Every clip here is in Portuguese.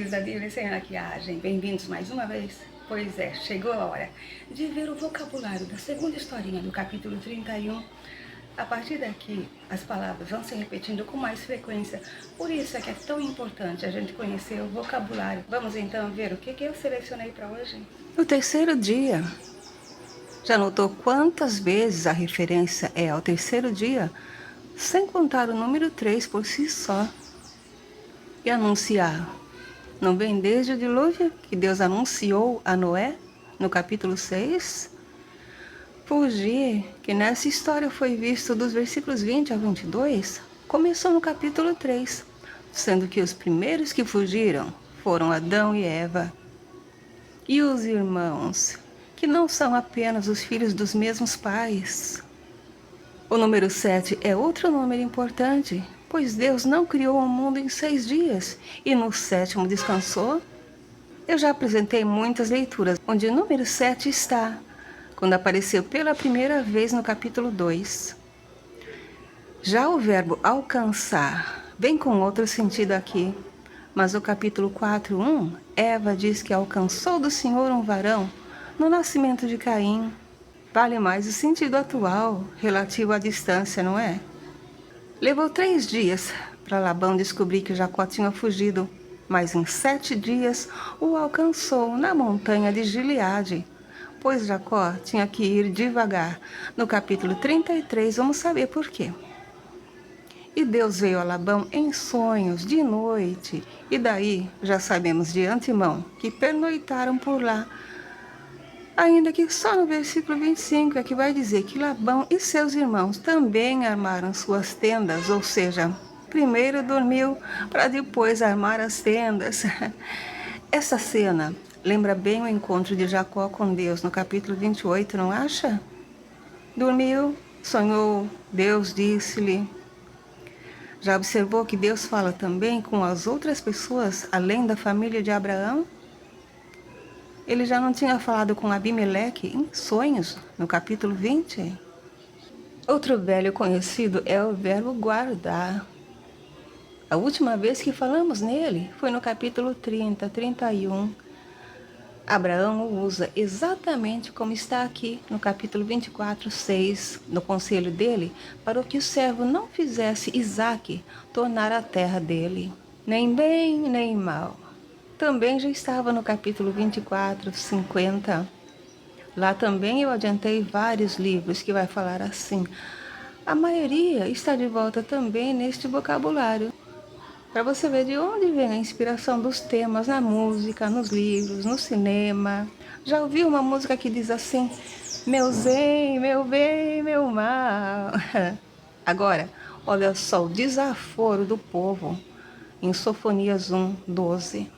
amigos da Bíblia sem maquiagem, bem-vindos mais uma vez. Pois é, chegou a hora de ver o vocabulário da segunda historinha do capítulo 31. A partir daqui, as palavras vão se repetindo com mais frequência, por isso é que é tão importante a gente conhecer o vocabulário. Vamos então ver o que eu selecionei para hoje? No terceiro dia. Já notou quantas vezes a referência é ao terceiro dia, sem contar o número 3 por si só? E anunciar. Não vem desde o dilúvio que Deus anunciou a Noé, no capítulo 6? Fugir, que nessa história foi visto dos versículos 20 a 22, começou no capítulo 3, sendo que os primeiros que fugiram foram Adão e Eva. E os irmãos, que não são apenas os filhos dos mesmos pais. O número 7 é outro número importante, pois Deus não criou o mundo em 6 dias e no 7º descansou. Eu já apresentei muitas leituras onde o número 7 está, quando apareceu pela primeira vez no capítulo 2. Já o verbo alcançar vem com outro sentido aqui, mas o capítulo 4:1, Eva diz que alcançou do Senhor um varão no nascimento de Caim. Vale mais o sentido atual, relativo à distância, não é? Levou 3 dias para Labão descobrir que Jacó tinha fugido, mas em 7 dias o alcançou na montanha de Gileade, pois Jacó tinha que ir devagar. No capítulo 33, vamos saber por quê. E Deus veio a Labão em sonhos, de noite, e daí já sabemos de antemão que pernoitaram por lá. Ainda que só no versículo 25 é que vai dizer que Labão e seus irmãos também armaram suas tendas, ou seja, primeiro dormiu para depois armar as tendas. Essa cena lembra bem o encontro de Jacó com Deus no capítulo 28, não acha? Dormiu, sonhou, Deus disse-lhe. Já observou que Deus fala também com as outras pessoas, além da família de Abraão? Ele já não tinha falado com Abimeleque em sonhos, no capítulo 20? Outro velho conhecido é o verbo guardar. A última vez que falamos nele foi no capítulo 30, 31. Abraão o usa exatamente como está aqui no capítulo 24, 6, no conselho dele, para que o servo não fizesse Isaque tornar a terra dele, nem bem nem mal. Também já estava no capítulo 24, 50. Lá também eu adiantei vários livros que vai falar assim. A maioria está de volta também neste vocabulário, para você ver de onde vem a inspiração dos temas na música, nos livros, no cinema. Já ouviu uma música que diz assim: meu zen, meu bem, meu mal? Agora, olha só o desaforo do povo em Sofonias 1, 12.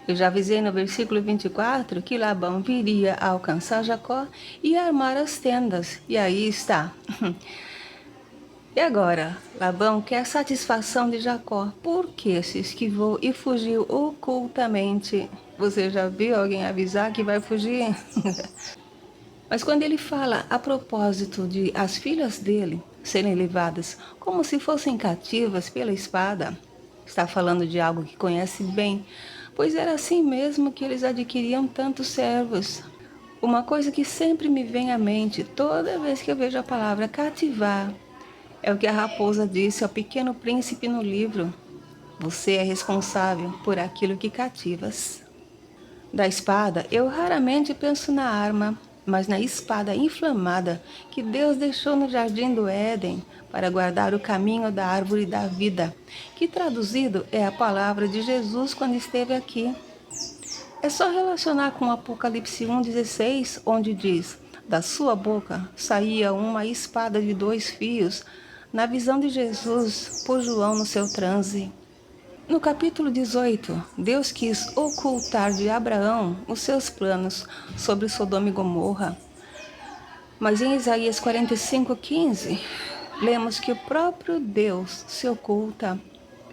Eu já avisei no versículo 24 que Labão viria a alcançar Jacó e armar as tendas. E aí está. E agora, Labão quer satisfação de Jacó. Por que se esquivou e fugiu ocultamente? Você já viu alguém avisar que vai fugir? Mas quando ele fala a propósito de as filhas dele serem levadas como se fossem cativas pela espada, está falando de algo que conhece bem, pois era assim mesmo que eles adquiriam tantos servos. Uma coisa que sempre me vem à mente toda vez que eu vejo a palavra cativar é o que a raposa disse ao pequeno príncipe no livro: você é responsável por aquilo que cativas. Da espada, eu raramente penso na arma, mas na espada inflamada que Deus deixou no jardim do Éden para guardar o caminho da árvore da vida, que traduzido é a palavra de Jesus quando esteve aqui. É só relacionar com Apocalipse 1,16, onde diz: da sua boca saía uma espada de 2 fios, na visão de Jesus por João no seu transe. No capítulo 18, Deus quis ocultar de Abraão os seus planos sobre Sodoma e Gomorra. Mas em Isaías 45:15, lemos que o próprio Deus se oculta.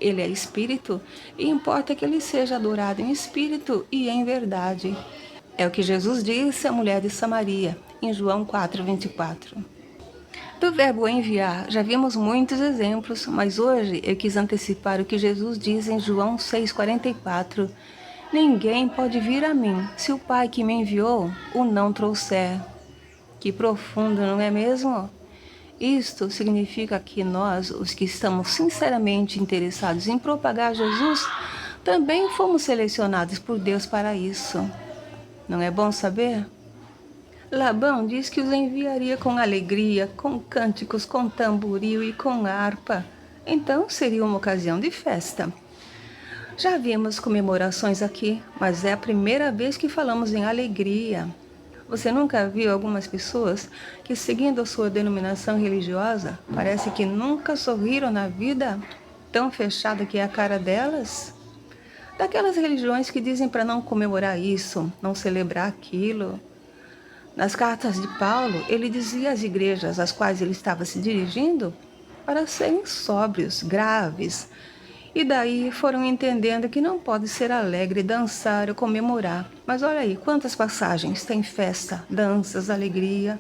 Ele é espírito e importa que ele seja adorado em espírito e em verdade. É o que Jesus disse à mulher de Samaria, em João 4:24. Do verbo enviar, já vimos muitos exemplos, mas hoje eu quis antecipar o que Jesus diz em João 6,44. Ninguém pode vir a mim se o Pai que me enviou o não trouxer. Que profundo, não é mesmo? Isto significa que nós, os que estamos sinceramente interessados em propagar Jesus, também fomos selecionados por Deus para isso. Não é bom saber? Labão diz que os enviaria com alegria, com cânticos, com tamboril e com harpa. Então seria uma ocasião de festa. Já vimos comemorações aqui, mas é a primeira vez que falamos em alegria. Você nunca viu algumas pessoas que, seguindo a sua denominação religiosa, parece que nunca sorriram na vida, tão fechada que é a cara delas? Daquelas religiões que dizem para não comemorar isso, não celebrar aquilo. Nas cartas de Paulo, ele dizia às igrejas às quais ele estava se dirigindo para serem sóbrios, graves. E daí foram entendendo que não pode ser alegre, dançar ou comemorar. Mas olha aí, quantas passagens tem festa, danças, alegria.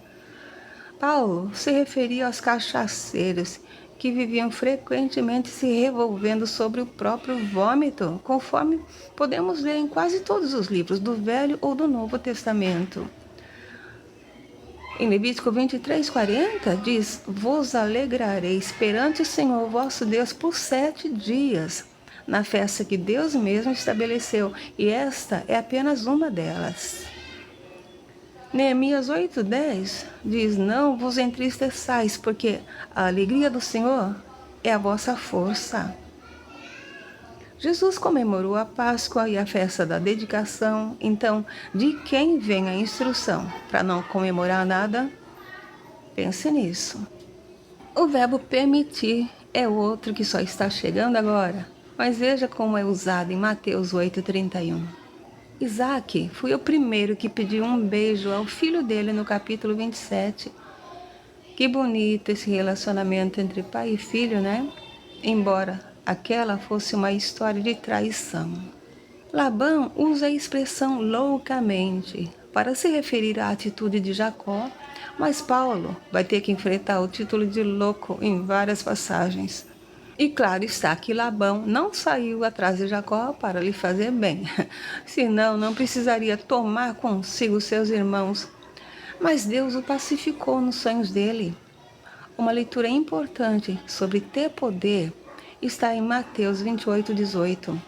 Paulo se referia aos cachaceiros que viviam frequentemente se revolvendo sobre o próprio vômito, conforme podemos ver em quase todos os livros do Velho ou do Novo Testamento. Em Levítico 23:40 diz: Vos alegrareis perante o Senhor vosso Deus por 7 dias, na festa que Deus mesmo estabeleceu, e esta é apenas uma delas. Neemias 8:10 diz: Não vos entristeçais, porque a alegria do Senhor é a vossa força. Jesus comemorou a Páscoa e a festa da dedicação, então de quem vem a instrução para não comemorar nada? Pense nisso. O verbo permitir é outro que só está chegando agora, mas veja como é usado em Mateus 8:31. Isaac foi o primeiro que pediu um beijo ao filho dele no capítulo 27. Que bonito esse relacionamento entre pai e filho, né? Embora aquela fosse uma história de traição. Labão usa a expressão loucamente para se referir à atitude de Jacó, mas Paulo vai ter que enfrentar o título de louco em várias passagens. E claro está que Labão não saiu atrás de Jacó para lhe fazer bem, senão não precisaria tomar consigo seus irmãos. Mas Deus o pacificou nos sonhos dele. Uma leitura importante sobre ter poder está em Mateus 28:18.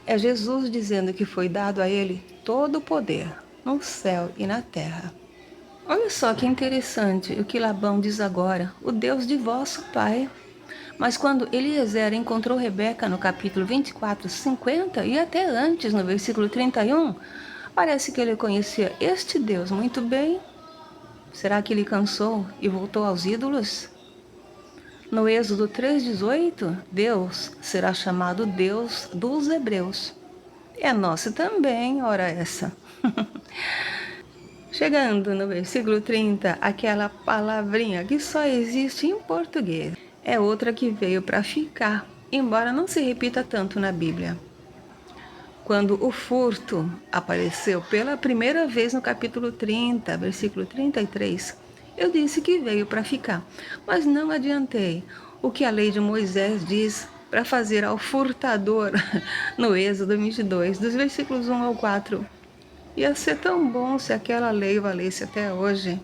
É Jesus dizendo que foi dado a ele todo o poder, no céu e na terra. Olha só que interessante o que Labão diz agora, o Deus de vosso pai. Mas quando Eliezer encontrou Rebeca no capítulo 24:50 e até antes no versículo 31, parece que ele conhecia este Deus muito bem. Será que ele cansou e voltou aos ídolos? No Êxodo 3:18, Deus será chamado Deus dos Hebreus. É nosso também, ora essa. Chegando no versículo 30, aquela palavrinha que só existe em português. É outra que veio para ficar, embora não se repita tanto na Bíblia. Quando o furto apareceu pela primeira vez no capítulo 30, versículo 33, eu disse que veio para ficar, mas não adiantei o que a lei de Moisés diz para fazer ao furtador no Êxodo 22, dos versículos 1 ao 4. Ia ser tão bom se aquela lei valesse até hoje.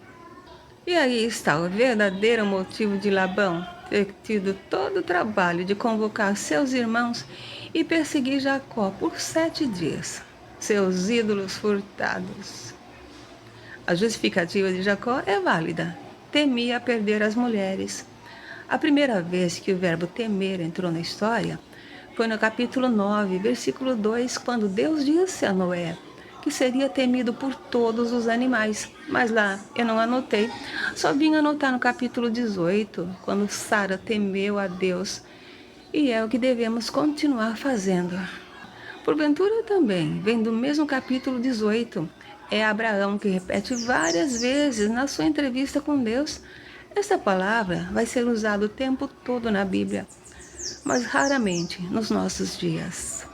E aí está o verdadeiro motivo de Labão ter tido todo o trabalho de convocar seus irmãos e perseguir Jacó por 7 dias, seus ídolos furtados. A justificativa de Jacó é válida. Temia perder as mulheres. A primeira vez que o verbo temer entrou na história foi no capítulo 9, versículo 2, quando Deus disse a Noé que seria temido por todos os animais. Mas lá eu não anotei, só vim anotar no capítulo 18, quando Sara temeu a Deus. E é o que devemos continuar fazendo. Porventura também, vem do mesmo capítulo 18, é Abraão que repete várias vezes na sua entrevista com Deus. Esta palavra vai ser usada o tempo todo na Bíblia, mas raramente nos nossos dias.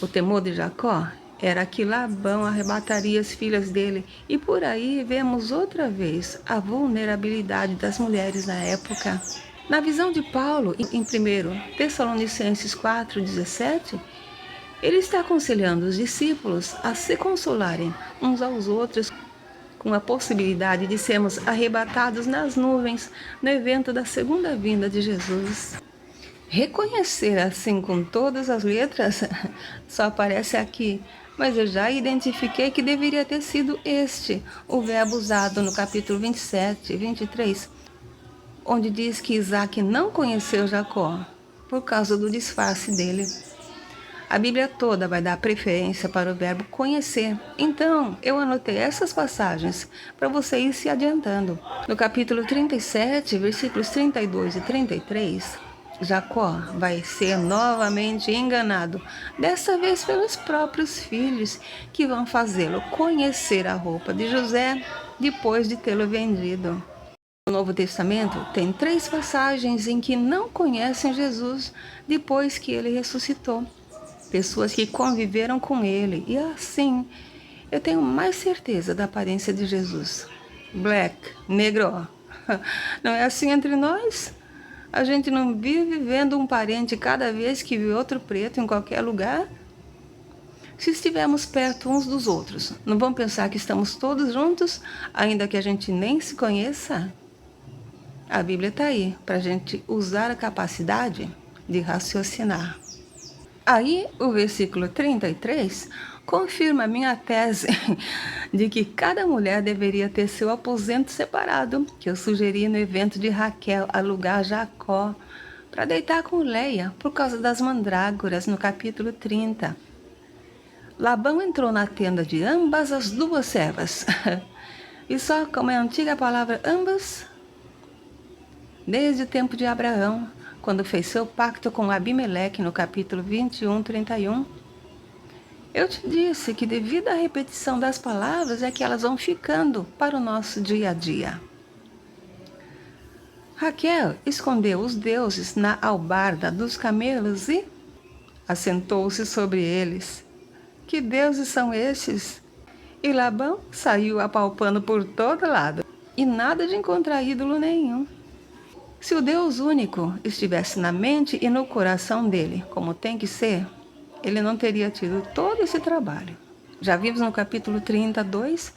O temor de Jacó era que Labão arrebataria as filhas dele. E por aí vemos outra vez a vulnerabilidade das mulheres na época. Na visão de Paulo, em 1 Tessalonicenses 4,17, ele está aconselhando os discípulos a se consolarem uns aos outros com a possibilidade de sermos arrebatados nas nuvens no evento da segunda vinda de Jesus. Reconhecer assim com todas as letras só aparece aqui, mas eu já identifiquei que deveria ter sido este o verbo usado no capítulo 27 e 23, onde diz que Isaac não conheceu Jacó por causa do disfarce dele. A Bíblia toda vai dar preferência para o verbo conhecer. Então, eu anotei essas passagens para você ir se adiantando. No capítulo 37, versículos 32 e 33, Jacó vai ser novamente enganado, dessa vez pelos próprios filhos, que vão fazê-lo conhecer a roupa de José depois de tê-lo vendido. No Novo Testamento tem 3 passagens em que não conhecem Jesus depois que ele ressuscitou. Pessoas que conviveram com ele, e assim eu tenho mais certeza da aparência de Jesus. Black, negro, não é assim entre nós? A gente não vive vendo um parente cada vez que vê outro preto em qualquer lugar? Se estivermos perto uns dos outros, não vão pensar que estamos todos juntos, ainda que a gente nem se conheça? A Bíblia está aí para a gente usar a capacidade de raciocinar. Aí, o versículo 33 confirma a minha tese de que cada mulher deveria ter seu aposento separado, que eu sugeri no evento de Raquel alugar Jacó para deitar com Leia por causa das mandrágoras no capítulo 30. Labão entrou na tenda de ambas as 2 servas. E só como é a antiga palavra ambas, desde o tempo de Abraão, quando fez seu pacto com Abimeleque no capítulo 21, 31, eu te disse que devido à repetição das palavras é que elas vão ficando para o nosso dia a dia. Raquel escondeu os deuses na albarda dos camelos e assentou-se sobre eles. Que deuses são estes? E Labão saiu apalpando por todo lado, e nada de encontrar ídolo nenhum. Se o Deus único estivesse na mente e no coração dele, como tem que ser, ele não teria tido todo esse trabalho. Já vimos no capítulo 32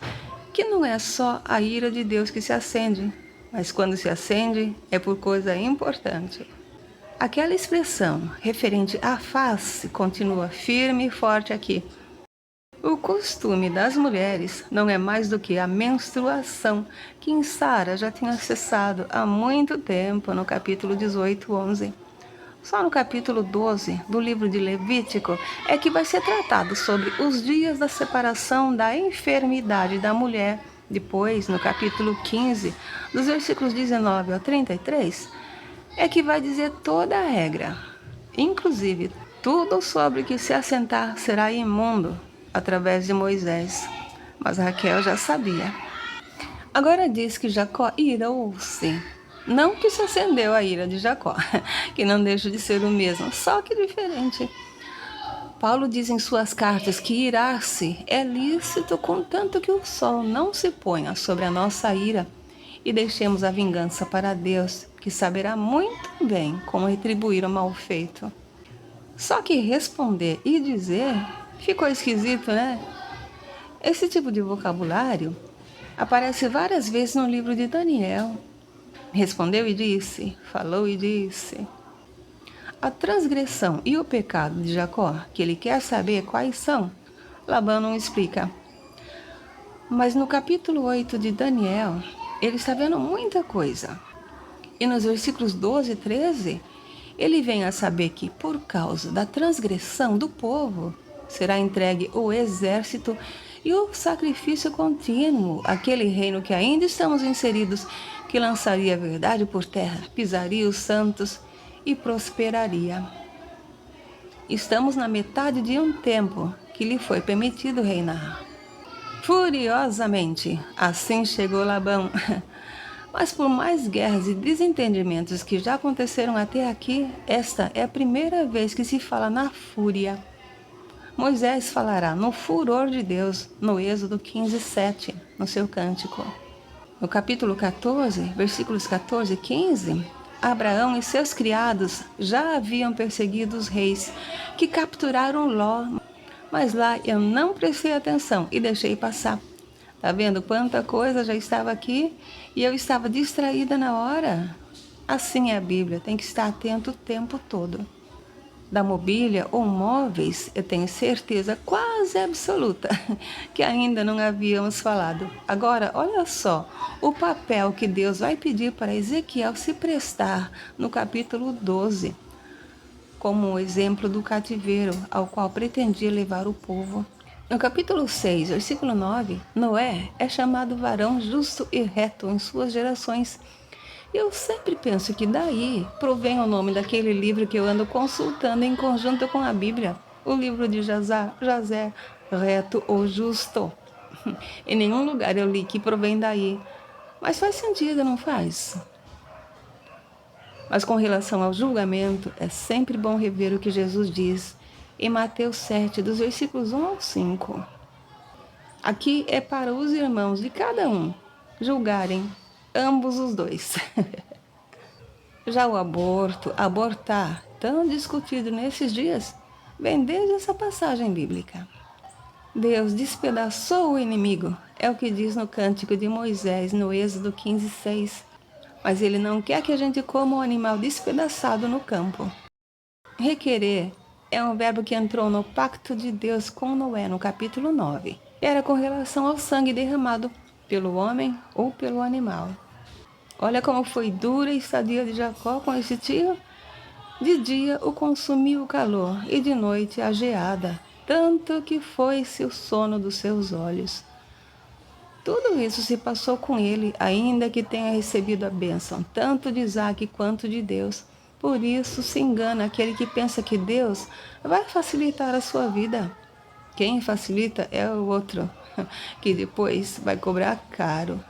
que não é só a ira de Deus que se acende, mas quando se acende é por coisa importante. Aquela expressão referente à face continua firme e forte aqui. O costume das mulheres não é mais do que a menstruação, que em Sara já tinha cessado há muito tempo, no capítulo 18, 11. Só no capítulo 12 do livro de Levítico é que vai ser tratado sobre os dias da separação da enfermidade da mulher. Depois, no capítulo 15, dos versículos 19 ao 33, é que vai dizer toda a regra, inclusive tudo sobre que se assentar será imundo, através de Moisés. Mas Raquel já sabia. Agora diz que Jacó irou-se. Não que se acendeu a ira de Jacó, que não deixa de ser o mesmo, só que diferente. Paulo diz em suas cartas que irar-se é lícito, contanto que o sol não se ponha sobre a nossa ira e deixemos a vingança para Deus, que saberá muito bem como retribuir o mal feito. Só que responder e dizer ficou esquisito, né? Esse tipo de vocabulário aparece várias vezes no livro de Daniel. Respondeu e disse, falou e disse. A transgressão e o pecado de Jacó, que ele quer saber quais são, Labão não explica. Mas no capítulo 8 de Daniel, ele está vendo muita coisa. E nos versículos 12 e 13, ele vem a saber que, por causa da transgressão do povo, será entregue o exército e o sacrifício contínuo, aquele reino que ainda estamos inseridos, que lançaria a verdade por terra, pisaria os santos e prosperaria. Estamos na metade de um tempo que lhe foi permitido reinar. Furiosamente, assim chegou Labão. Mas por mais guerras e desentendimentos que já aconteceram até aqui, esta é a primeira vez que se fala na fúria. Moisés falará no furor de Deus, no Êxodo 15:7, no seu cântico. No capítulo 14, versículos 14 e 15, Abraão e seus criados já haviam perseguido os reis que capturaram Ló, mas lá eu não prestei atenção e deixei passar. Tá vendo quanta coisa já estava aqui e eu estava distraída na hora? Assim é a Bíblia, tem que estar atento o tempo todo. Da mobília ou móveis, eu tenho certeza quase absoluta que ainda não havíamos falado. Agora, olha só, o papel que Deus vai pedir para Ezequiel se prestar no capítulo 12, como um exemplo do cativeiro ao qual pretendia levar o povo. No capítulo 6, versículo 9, Noé é chamado varão justo e reto em suas gerações. Eu sempre penso que daí provém o nome daquele livro que eu ando consultando em conjunto com a Bíblia, o livro de José, reto ou justo. Em nenhum lugar eu li que provém daí, mas faz sentido, não faz? Mas com relação ao julgamento, é sempre bom rever o que Jesus diz em Mateus 7, dos versículos 1 ao 5. Aqui é para os irmãos de cada um julgarem ambos os dois. Já o aborto, abortar, tão discutido nesses dias, vem desde essa passagem bíblica. Deus despedaçou o inimigo, é o que diz no cântico de Moisés, no Êxodo 15:6. Mas ele não quer que a gente coma um animal despedaçado no campo. Requerer é um verbo que entrou no pacto de Deus com Noé, no capítulo 9. Era com relação ao sangue derramado pelo homem ou pelo animal. Olha como foi dura a estadia de Jacó com esse tio. De dia o consumiu o calor e de noite a geada, tanto que foi-se o sono dos seus olhos. Tudo isso se passou com ele, ainda que tenha recebido a bênção, tanto de Isaque quanto de Deus. Por isso se engana aquele que pensa que Deus vai facilitar a sua vida. Quem facilita é o outro, que depois vai cobrar caro.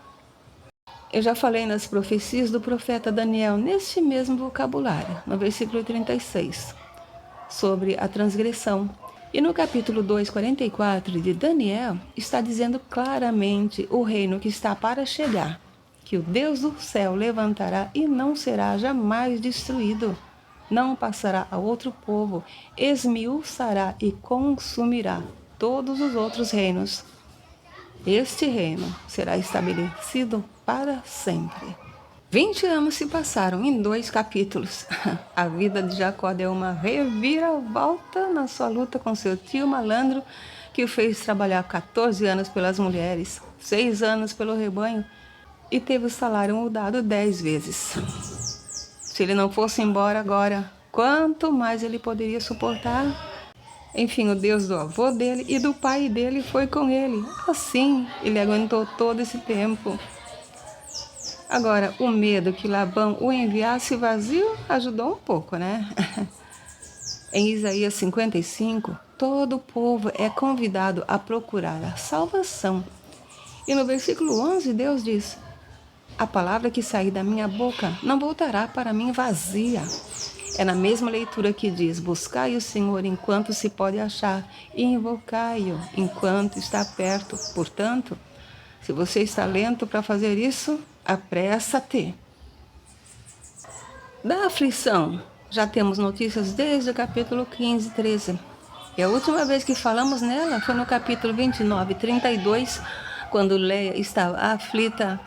Eu já falei nas profecias do profeta Daniel, neste mesmo vocabulário, no versículo 36, sobre a transgressão. E no capítulo 2:44 de Daniel, está dizendo claramente o reino que está para chegar, que o Deus do céu levantará e não será jamais destruído. Não passará a outro povo, esmiuçará e consumirá todos os outros reinos. Este reino será estabelecido para sempre. 20 anos se passaram em 2 capítulos. A vida de Jacó deu uma reviravolta na sua luta com seu tio malandro, que o fez trabalhar 14 anos pelas mulheres, 6 anos pelo rebanho e teve o salário mudado 10 vezes. Se ele não fosse embora agora, quanto mais ele poderia suportar? Enfim, o Deus do avô dele e do pai dele foi com ele. Assim, ele aguentou todo esse tempo. Agora, o medo que Labão o enviasse vazio ajudou um pouco, né? Em Isaías 55, todo o povo é convidado a procurar a salvação. E no versículo 11, Deus diz: a palavra que sair da minha boca não voltará para mim vazia. É na mesma leitura que diz: buscai o Senhor enquanto se pode achar e invocai-o enquanto está perto. Portanto, se você está lento para fazer isso, apressa-te. Da aflição, já temos notícias desde o capítulo 15, 13. E a última vez que falamos nela foi no capítulo 29, 32, quando Leia estava aflita.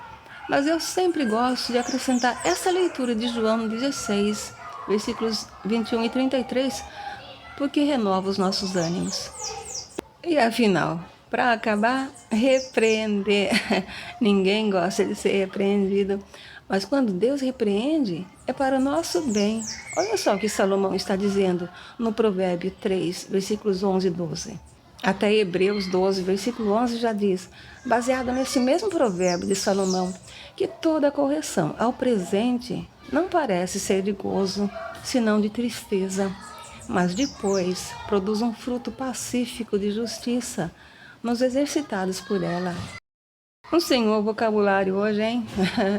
Mas eu sempre gosto de acrescentar essa leitura de João 16, versículos 21 e 33, porque renova os nossos ânimos. E afinal, para acabar, repreender. Ninguém gosta de ser repreendido, mas quando Deus repreende, é para o nosso bem. Olha só o que Salomão está dizendo no Provérbio 3, versículos 11 e 12. Até Hebreus 12, versículo 11 já diz, baseado nesse mesmo provérbio de Salomão, que toda correção ao presente não parece ser de gozo, senão de tristeza, mas depois produz um fruto pacífico de justiça nos exercitados por ela. Um senhor vocabulário hoje, hein?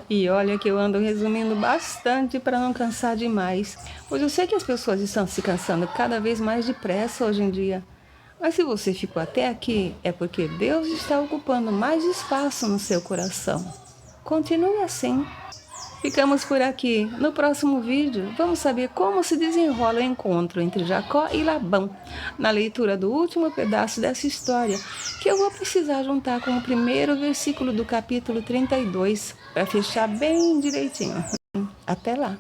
E olha que eu ando resumindo bastante para não cansar demais, pois eu sei que as pessoas estão se cansando cada vez mais depressa hoje em dia. Mas se você ficou até aqui, é porque Deus está ocupando mais espaço no seu coração. Continue assim. Ficamos por aqui. No próximo vídeo, vamos saber como se desenrola o encontro entre Jacó e Labão, na leitura do último pedaço dessa história, que eu vou precisar juntar com o primeiro versículo do capítulo 32, para fechar bem direitinho. Até lá!